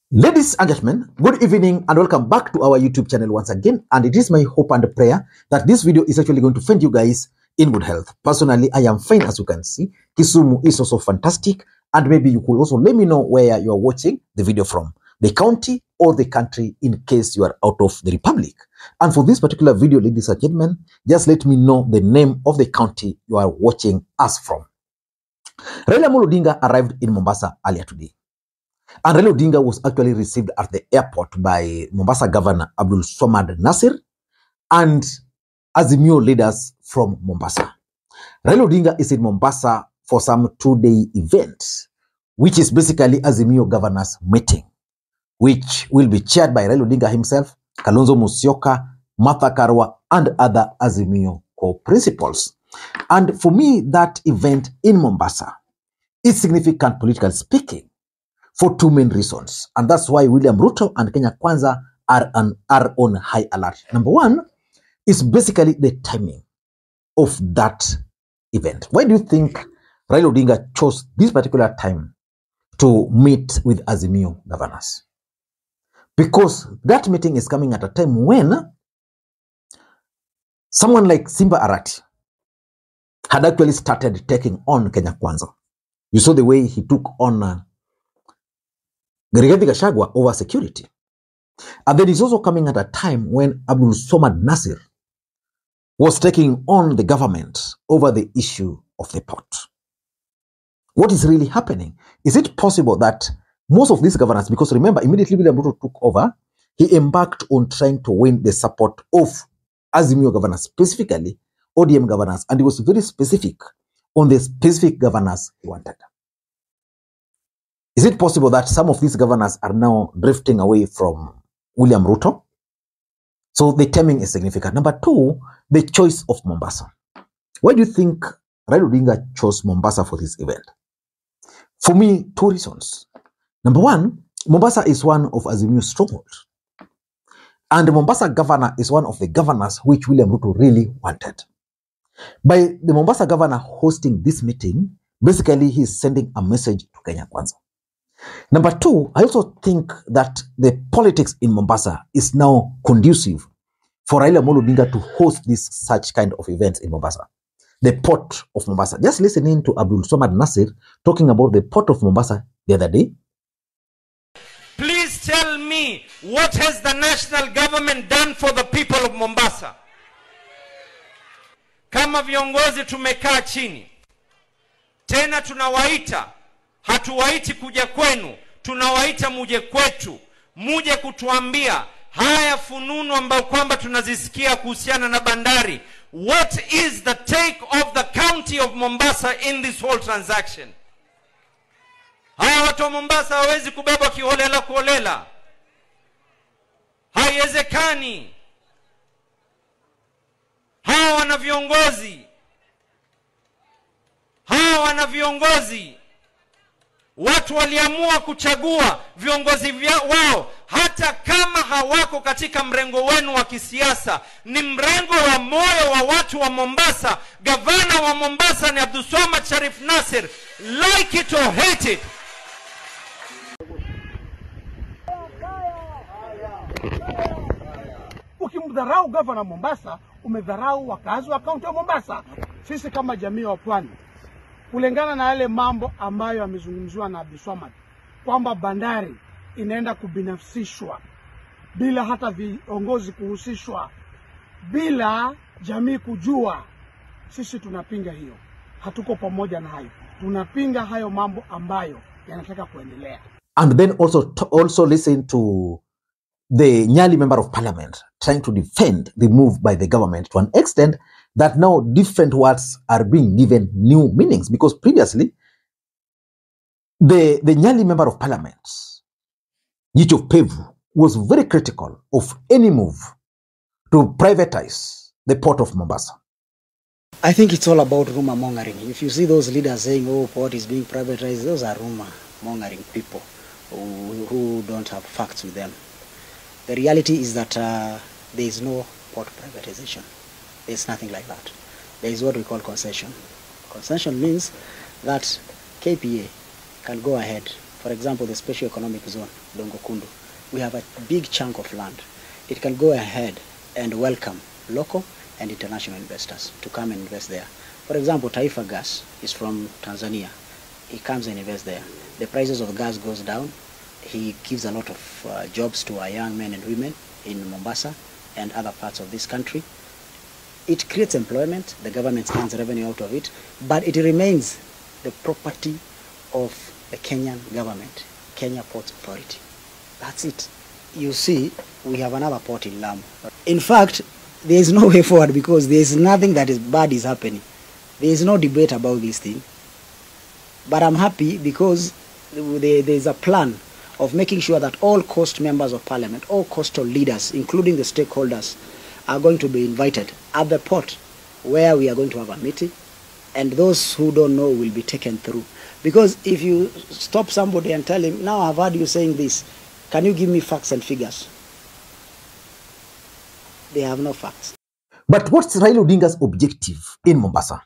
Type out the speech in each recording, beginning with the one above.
Ladies and gentlemen, good evening and welcome back to our YouTube channel once again. And it is my hope and prayer that this video is actually going to find you guys in good health. Personally, I am fine, as you can see. Kisumu is also fantastic. And maybe you could also let me know where you are watching the video from, the county or the country, in case you are out of the republic. And for this particular video, ladies and gentlemen, just let me know the name of the county you are watching us from. Raila Odinga arrived in Mombasa earlier today. And Raila Odinga was actually received at the airport by Mombasa Governor Abdul Swamad Nasir and Azimio leaders from Mombasa. Raila Odinga is in Mombasa for some 2-day event, which is basically Azimio Governors meeting, which will be chaired by Raila Odinga himself, Kalonzo Musyoka, Martha Karua, and other Azimio co-principals. And for me, that event in Mombasa is significant, politically speaking, for two main reasons. And that's why William Ruto and Kenya Kwanza are on high alert. Number one is basically the timing of that event. Why do you think Raila Odinga chose this particular time to meet with Azimio governors? Because that meeting is coming at a time when someone like Simba Arati had actually started taking on Kenya Kwanza. You saw the way he took on Rigathi Gachagua over security. And then it's also coming at a time when Abdul Swamad Nasir was taking on the government over the issue of the port. What is really happening? Is it possible that most of these governors, because remember, immediately William Ruto took over, he embarked on trying to win the support of Azimio governors, specifically ODM governors, and he was very specific on the specific governors he wanted. Is it possible that some of these governors are now drifting away from William Ruto? So the timing is significant. Number two, the choice of Mombasa. Why do you think Raila Odinga chose Mombasa for this event? For me, two reasons. Number one, Mombasa is one of Azimio's strongholds. And the Mombasa governor is one of the governors which William Ruto really wanted. By the Mombasa governor hosting this meeting, basically he's sending a message to Kenya Kwanza. Number two, I also think that the politics in Mombasa is now conducive for Raila Odinga to host such kind of events in Mombasa. The port of Mombasa. Just listening to Abdul Swamad Nasir talking about the port of Mombasa the other day. Please tell me, what has the national government done for the people of Mombasa? Kama viongozi tumekaa chini, tena tunawaita, hatuwaiti kuja kwenu, tunawaita muje kwetu, muje kutuambia haya fununu ambao kwamba tunazisikia kuhusiana na bandari. What is the take of the county of Mombasa in this whole transaction? Haya watu wa Mombasa hawezi kubeba kiholela kuholela. Haiwezekani. Hawa wana viongozi. Watu waliamua kuchagua viongozi wao, hata kama hawako katika mrengo wenu wa kisiasa, ni mrengo wa moyo wa watu wa Mombasa. Gavana wa Mombasa ni Abdul Swamad Sharif Nasir, like it or hate it. Ukimdharau gavana Mombasa, umedharau wakazi wa kaunti ya Mombasa. Sisi kama jamii wa Pwani, kulingana na yale mambo ambayo yamezungumziwa na Abdul Swamad, kwamba bandari inaenda kubinafsishwa bila hata viongozi kuhusishwa, bila jamii kujua, sisi tunapinga hiyo. Hatuko pamoja na hayo. Tunapinga hayo mambo ambayo yanataka kuendelea. And then also listen to the Nyali member of parliament trying to defend the move by the government to an extent that now different words are being given new meanings, because previously the Nyali member of parliament, Yicho Pevu, was very critical of any move to privatize the port of Mombasa. I think it's all about rumor mongering. If you see those leaders saying, oh, port is being privatized, those are rumor mongering people who don't have facts with them. The reality is that there is no port privatization. There's nothing like that. There is what we call concession. Concession means that KPA can go ahead For example, the special economic zone, Dongokundu, we have a big chunk of land. It can go ahead and welcome local and international investors to come and invest there. For example, Taifa Gas is from Tanzania. He comes and invests there. The prices of gas goes down. He gives a lot of jobs to our young men and women in Mombasa and other parts of this country. It creates employment. The government earns revenue out of it, but it remains the property of the Kenyan government, Kenya Ports Authority. That's it. You see, we have another port in Lamu. In fact, there is no way forward because there is nothing that is bad is happening. There is no debate about this thing. But I'm happy because there is a plan of making sure that all coast members of parliament, all coastal leaders, including the stakeholders, are going to be invited at the port where we are going to have a meeting, and those who don't know will be taken through. Because if you stop somebody and tell him, now I've heard you saying this, can you give me facts and figures? They have no facts. But what's Raila Odinga's objective in Mombasa?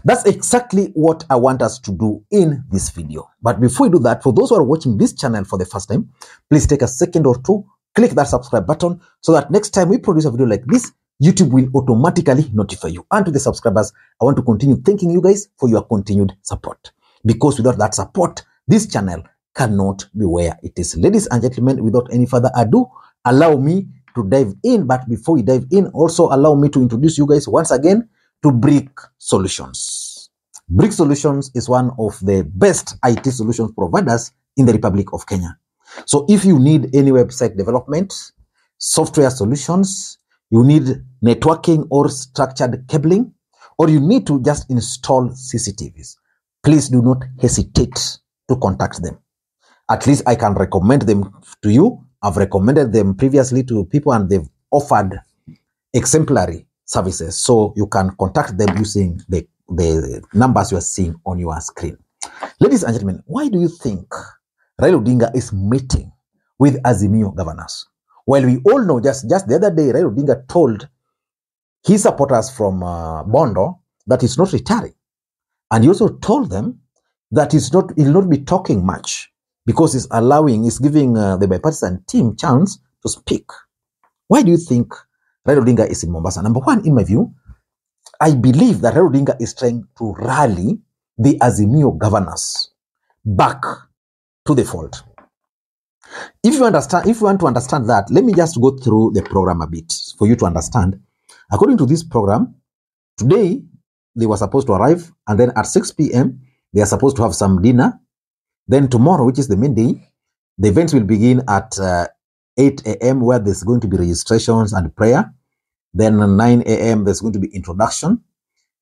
That's exactly what I want us to do in this video. But before we do that, for those who are watching this channel for the first time, please take a second or two, click that subscribe button so that next time we produce a video like this, YouTube will automatically notify you. And to the subscribers, I want to continue thanking you guys for your continued support. Because without that support, this channel cannot be where it is. Ladies and gentlemen, without any further ado, allow me to dive in. But before we dive in, also allow me to introduce you guys once again to Brick Solutions. Brick Solutions is one of the best IT solutions providers in the Republic of Kenya. So if you need any website development, software solutions, you need networking or structured cabling, or you need to just install CCTVs, please do not hesitate to contact them. At least I can recommend them to you. I've recommended them previously to people and they've offered exemplary services. So you can contact them using the numbers you are seeing on your screen. Ladies and gentlemen, why do you think Raila Odinga is meeting with Azimio governors? Well, we all know just the other day, Raila Odinga told his supporters from Bondo that he's not retiring. And he also told them that he'll not be talking much because he's giving the bipartisan team chance to speak. Why do you think Raila Odinga is in Mombasa? Number one, in my view, I believe that Raila Odinga is trying to rally the Azimio governors back to the fold. If you want to understand that, let me just go through the program a bit for you to understand. According to this program, today they were supposed to arrive, and then at 6 p.m. they are supposed to have some dinner. Then tomorrow, which is the main day, the events will begin at 8 a.m. where there's going to be registrations and prayer. Then at 9 a.m. there's going to be introduction.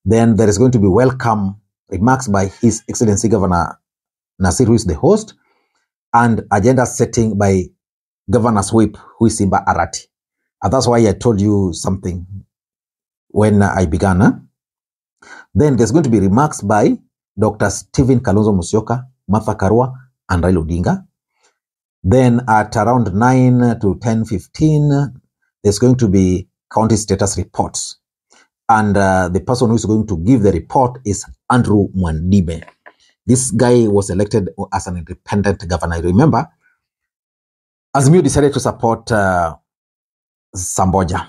Then there is going to be welcome remarks by His Excellency Governor Nasir, who is the host, and agenda setting by Governor's Whip, who is Simba Arati. And that's why I told you something when I began. Then there's going to be remarks by Dr. Stephen Kalonzo Musyoka, Martha Karua, and Raila Odinga. Then at around 9 to 10:15, there's going to be county status reports. And the person who is going to give the report is Andrew Mwandibe. This guy was elected as an independent governor. Remember, Azimio decided to support Samboja,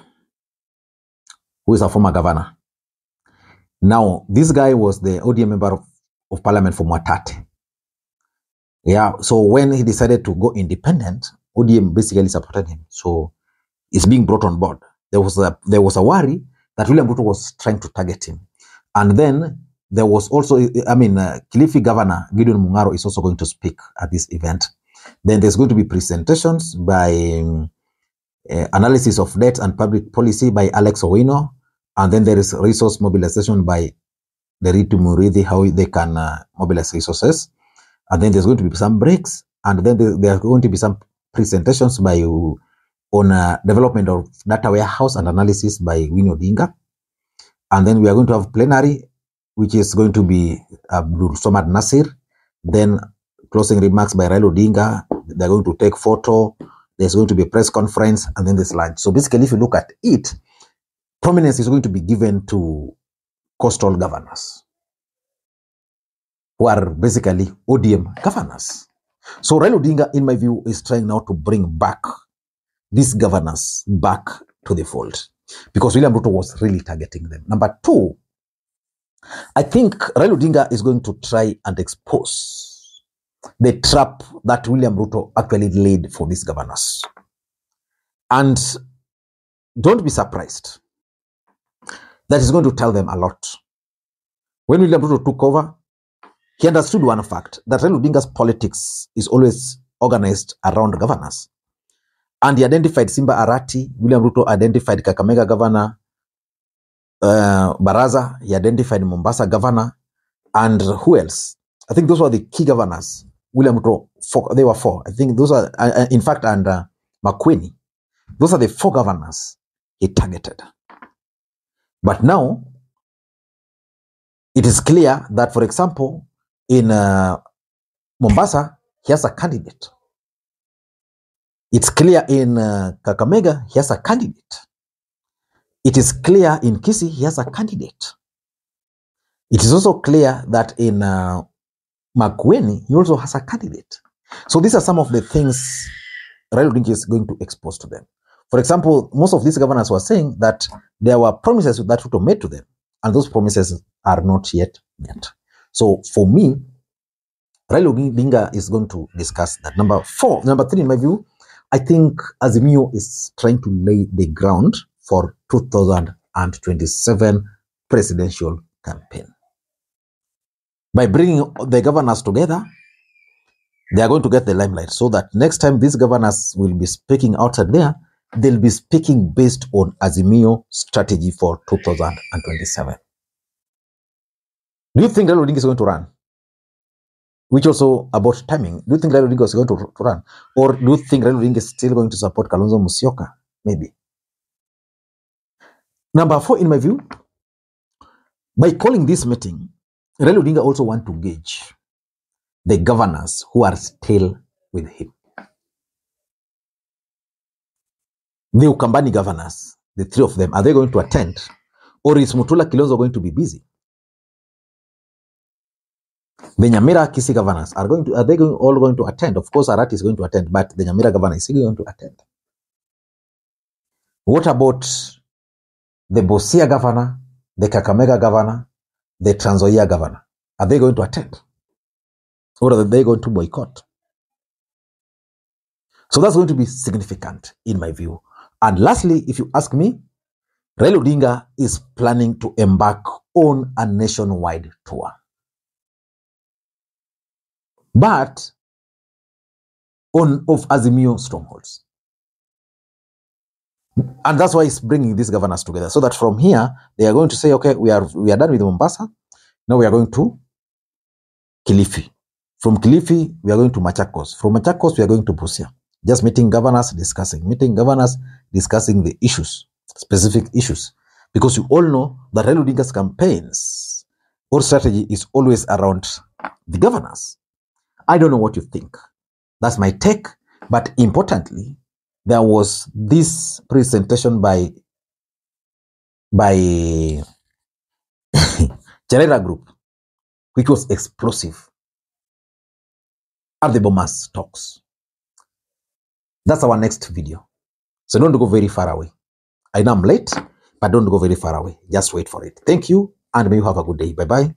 who is a former governor. Now, this guy was the ODM member of parliament for Mwatate. Yeah, so when he decided to go independent, ODM basically supported him. So it's being brought on board. There was a worry that William Ruto was trying to target him. And then there was also, Kilifi Governor Gideon Mungaro is also going to speak at this event. Then there's going to be presentations by analysis of debt and public policy by Alex Owino. And then there is resource mobilization by Deritu Murithi, how they can mobilize resources. And then there's going to be some breaks. And then there are going to be some presentations by on development of data warehouse and analysis by Winnie Odinga. And then we are going to have plenary, which is going to be Abdul Somad Nasir. Then closing remarks by Raila Odinga. They're going to take photo. There's going to be a press conference, and then there's lunch. So basically, if you look at it, prominence is going to be given to coastal governors, who are basically ODM governors. So Raila Odinga, in my view, is trying now to bring back these governors back to the fold because William Ruto was really targeting them. Number two, I think Raila Odinga is going to try and expose the trap that William Ruto actually laid for these governors. And don't be surprised that he's going to tell them a lot. When William Ruto took over, he understood one fact, that Raila Odinga's politics is always organized around governors. And he identified Simba Arati. William Ruto identified Kakamega governor, Baraza. He identified Mombasa governor. And who else? I think those were the key governors. William Ruto, they were four. I think those are, in fact, and Makwiny. Those are the four governors he targeted. But now, it is clear that, for example, in Mombasa, he has a candidate. It's clear in Kakamega, he has a candidate. It is clear in Kisii, he has a candidate. It is also clear that in Makwiny, he also has a candidate. So these are some of the things Raila Odinga is going to expose to them. For example, most of these governors were saying that there were promises that Ruto made to them, and those promises are not yet met. So for me, Raila Odinga is going to discuss that. Number three, in my view, I think Azimio is trying to lay the ground for 2027 presidential campaign. By bringing the governors together, they are going to get the limelight so that next time these governors will be speaking outside there, they'll be speaking based on Azimio strategy for 2027. Do you think Raila Odinga is going to run? Which also about timing. Do you think Raila Odinga is going to run? Or do you think Raila Odinga is still going to support Kalonzo Musyoka? Maybe. Number four, in my view, by calling this meeting, Raila Odinga also want to gauge the governors who are still with him. The Ukambani governors, the three of them, are they going to attend? Or is Mutula Kilonzo going to be busy? The Nyamira Kisii governors, are they all going to attend? Of course, Arati is going to attend, but the Nyamira governor is going to attend. What about the Busia governor, the Kakamega governor, the Trans Nzoia governor? Are they going to attend? Or are they going to boycott? So that's going to be significant in my view. And lastly, if you ask me, Raila Odinga is planning to embark on a nationwide tour. But of Azimio strongholds. And that's why he's bringing these governors together. So that from here, they are going to say, okay, we are done with Mombasa. Now we are going to Kilifi. From Kilifi, we are going to Machakos. From Machakos, we are going to Busia. Just meeting governors, discussing the issues, specific issues. Because you all know that Raila Odinga's campaigns or strategy is always around the governors. I don't know what you think. That's my take. But importantly, there was this presentation by Cherera Group, which was explosive at the Bomas talks. That's our next video. So don't go very far away. I know I'm late, but don't go very far away. Just wait for it. Thank you, and may you have a good day. Bye-bye.